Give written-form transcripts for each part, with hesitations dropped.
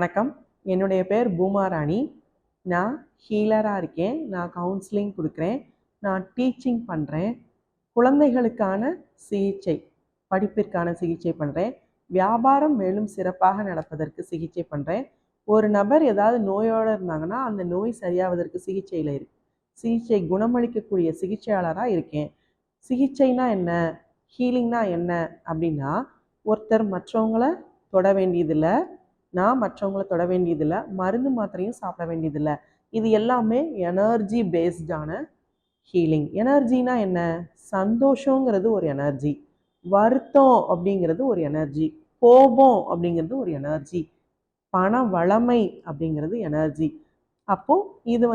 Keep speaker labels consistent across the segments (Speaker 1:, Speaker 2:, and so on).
Speaker 1: வணக்கம். என்னுடைய பேர் பூமாராணி. நான் ஹீலராக இருக்கேன். நான் கவுன்சிலிங் கொடுக்குறேன். நான் டீச்சிங் பண்ணுறேன். குழந்தைகளுக்கான சிகிச்சை, படிப்பிற்கான சிகிச்சை பண்ணுறேன். வியாபாரம் மேலும் சிறப்பாக நடப்பதற்கு சிகிச்சை பண்ணுறேன். ஒரு நபர் ஏதாவது நோயோடு இருந்தாங்கன்னா அந்த நோய் சரியாவதற்கு சிகிச்சை குணமளிக்கக்கூடிய சிகிச்சையாளராக இருக்கேன். சிகிச்சைனா என்ன, ஹீலிங்னா என்ன அப்படின்னா, ஒருத்தர் மற்றவங்கள தொட வேண்டியதில்லை, நான் மற்றவங்களை தொட வேண்டியதில்லை, மருந்து மாத்திரையும் சாப்பிட வேண்டியதில்லை. இது எல்லாமே எனர்ஜி பேஸ்டான ஹீலிங். எனர்ஜினா என்ன? சந்தோஷங்கிறது ஒரு எனர்ஜி, வருத்தம் அப்படிங்கிறது ஒரு எனர்ஜி, கோபம் அப்படிங்கிறது ஒரு எனர்ஜி, பண வளமை அப்படிங்கிறது எனர்ஜி. அப்போ இது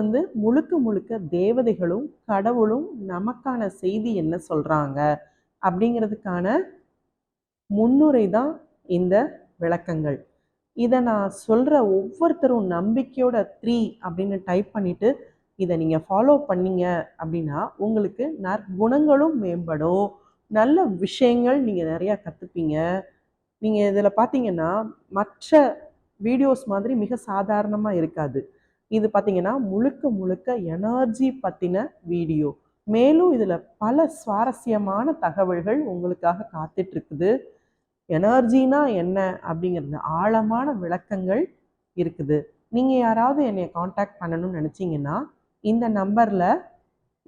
Speaker 1: முழுக்க முழுக்க தேவதைகளும் கடவுளும் நமக்கான செய்தி என்ன சொல்றாங்க அப்படிங்கிறதுக்கான முன்னுரை தான் இந்த விளக்கங்கள். இதை நான் சொல்கிற ஒவ்வொருத்தரும் நம்பிக்கையோட 3 அப்படின்னு டைப் பண்ணிவிட்டு இதை நீங்கள் ஃபாலோ பண்ணீங்க அப்படின்னா உங்களுக்கு நற்குணங்களும் மேம்படும், நல்ல விஷயங்கள் நீங்கள் நிறையா கற்றுப்பீங்க. நீங்கள் இதில் பார்த்தீங்கன்னா மற்ற வீடியோஸ் மாதிரி மிக சாதாரணமாக இருக்காது. இது பார்த்தீங்கன்னா முழுக்க முழுக்க எனர்ஜி பற்றின வீடியோ. மேலும் இதில் பல சுவாரஸ்யமான தகவல்கள் உங்களுக்காக காத்துட்ருக்குது. எனர்ஜினா என்ன அப்படிங்கிறது ஆழமான விளக்கங்கள் இருக்குது. நீங்கள் யாராவது என்னை காண்டாக்ட் பண்ணணும்னு நினச்சிங்கன்னா இந்த நம்பரில்,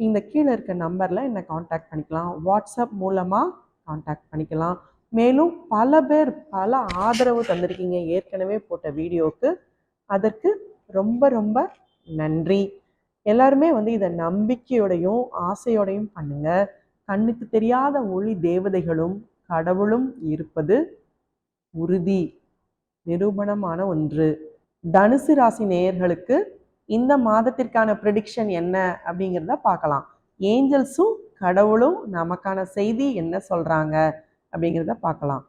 Speaker 1: இந்த கீழே இருக்க நம்பரில் என்னை காண்டாக்ட் பண்ணிக்கலாம். வாட்ஸ்அப் மூலமாக காண்டாக்ட் பண்ணிக்கலாம். மேலும் பல பேர் பல ஆதரவு தந்திருக்கீங்க ஏற்கனவே போட்ட வீடியோவுக்கு. அதற்கு ரொம்ப ரொம்ப நன்றி. எல்லாருமே இதை நம்பிக்கையோடையும் ஆசையோடையும் பண்ணுங்க. கண்ணுக்கு தெரியாத ஒளி தேவதைகளும் கடவுளும் இருப்பது உறுதி, நிரூபணமான ஒன்று. தனுசு ராசி நேயர்களுக்கு இந்த மாதத்திற்கான ப்ரெடிக்ஷன் என்ன அப்படிங்கிறத பார்க்கலாம். ஏஞ்சல்ஸும் கடவுளும் நமக்கான செய்தி என்ன சொல்றாங்க அப்படிங்கிறத பார்க்கலாம்.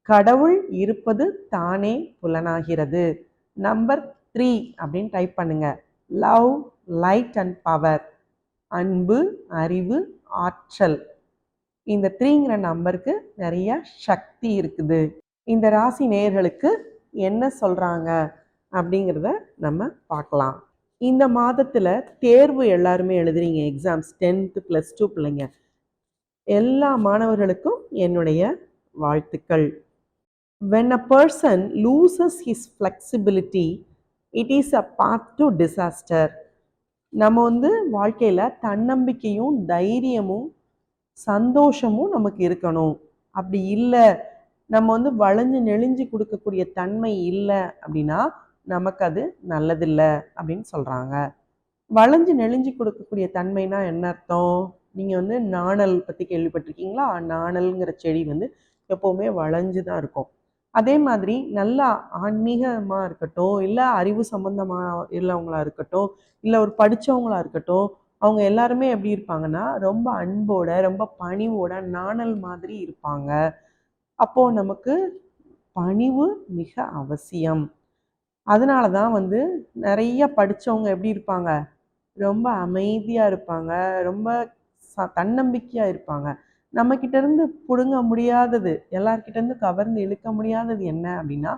Speaker 1: கடவுள் இருப்பது தானே புலனாகிறது. நம்பர் 3 அப்படின்னு டைப் பண்ணுங்க. Love, light and power. அன்பு, அறிவு, ஆற்றல். இந்த 3ங்கிற நம்பருக்கு நிறைய சக்தி இருக்குது. இந்த ராசி நேயர்களுக்கு என்ன சொல்றாங்க அப்படிங்கிறத நம்ம பார்க்கலாம். இந்த மாதத்துல தேர்வு எல்லாருமே எழுதுறீங்க, எக்ஸாம்ஸ் 10th +2 பிள்ளைங்க. எல்லா மாணவர்களுக்கும் என்னுடைய வாழ்த்துக்கள். When a person loses his flexibility, it is a path to disaster. நம்ம வாழ்க்கையில தன்னம்பிக்கையும் தைரியமும் சந்தோஷமும் நமக்கு இருக்கணும். அப்படி இல்லை, நம்ம வளைஞ்சு நெளிஞ்சு கொடுக்கக்கூடிய தன்மை இல்லை அப்படின்னா நமக்கு அது நல்லதில்லை அப்படின்னு சொல்கிறாங்க. வளைஞ்சு நெளிஞ்சு கொடுக்கக்கூடிய தன்மைனா என்ன அர்த்தம்? நீங்கள் நாணல் பற்றி கேள்விப்பட்டிருக்கீங்களா? நாணல்ங்கிற செடி எப்போவுமே வளைஞ்சு தான் இருக்கும். அதே மாதிரி நல்லா ஆன்மீகமாக இருக்கட்டும், இல்லை அறிவு சம்பந்தமாக உள்ளவங்களா இருக்கட்டும், இல்லை ஒரு படித்தவங்களா இருக்கட்டும், அவங்க எல்லாருமே எப்படி இருப்பாங்கன்னா ரொம்ப அன்போட ரொம்ப பணிவோட நாணல் மாதிரி இருப்பாங்க. அப்போது நமக்கு பணிவு மிக அவசியம். அதனால தான் நிறைய படித்தவங்க எப்படி இருப்பாங்க? ரொம்ப அமைதியாக இருப்பாங்க, ரொம்ப தன்னம்பிக்கையாக இருப்பாங்க. நம்மக்கிட்டேருந்து பிடுங்க முடியாதது, எல்லார்கிட்டேருந்து கவர்ந்து இழுக்க முடியாதது என்ன அப்படின்னா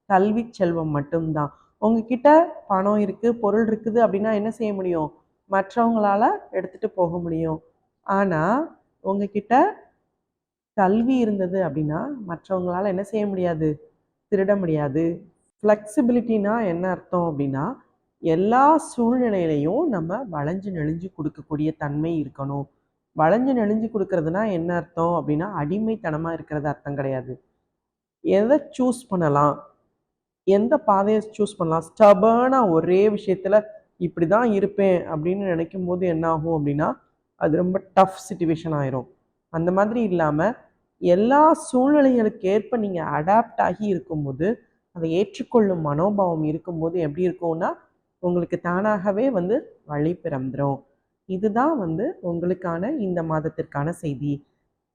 Speaker 1: கல்வி செல்வம் மட்டும்தான். உங்ககிட்ட பணம் இருக்குது, பொருள் இருக்குது அப்படின்னா என்ன செய்ய முடியும்? மற்றவங்களால எடுத்துகிட்டு போக முடியும். ஆனால் உங்ககிட்ட கல்வி இருந்தது அப்படின்னா மற்றவங்களால என்ன செய்ய முடியாது? திருட முடியாது. ஃப்ளெக்சிபிலிட்டினா என்ன அர்த்தம் அப்படின்னா எல்லா சூழ்நிலையிலையும் நம்ம வளைஞ்சு நெளிஞ்சு கொடுக்கக்கூடிய தன்மை இருக்கணும். வளைஞ்சு நெளிஞ்சு கொடுக்கறதுனா என்ன அர்த்தம் அப்படின்னா அடிமைத்தனமாக இருக்கிறது அர்த்தம் கிடையாது. எதை சூஸ் பண்ணலாம், எந்த பாதையை சூஸ் பண்ணலாம், ஸ்டபர்னாக ஒரே விஷயத்தில் இப்படி தான் இருப்பேன் அப்படின்னு நினைக்கும் போது என்ன ஆகும் அப்படின்னா அது ரொம்ப டஃப் சிச்சுவேஷன் ஆயிரும். அந்த மாதிரி இல்லாமல் எல்லா சூழ்நிலைகளுக்கு ஏற்ப நீங்கள் அடாப்ட் ஆகி இருக்கும்போது, அதை ஏற்றுக்கொள்ளும் மனோபாவம் இருக்கும்போது எப்படி இருக்கும்னா உங்களுக்கு தானாகவே வழி பிறந்துடும். இதுதான் உங்களுக்கான இந்த மாதத்திற்கான செய்தி.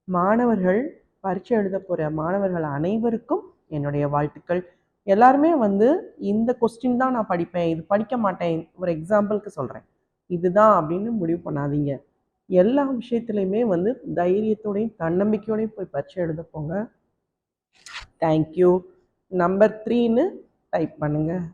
Speaker 1: மாணவர்கள், பரீட்சை எழுத போகிற மாணவர்கள் அனைவருக்கும் என்னுடைய வாழ்த்துக்கள். எல்லாருமே இந்த கொஸ்டின் தான் நான் படிப்பேன், இது படிக்க மாட்டேன், ஒரு எக்ஸாம்பிளுக்கு சொல்கிறேன், இதுதான் அப்படின்னு முடிவு பண்ணாதீங்க. எல்லா விஷயத்துலையுமே தைரியத்தோடையும் தன்னம்பிக்கையோடையும் போய் பரீட்சை எழுத போங்க. தேங்க்யூ. நம்பர் 3ன்னு டைப் பண்ணுங்கள்.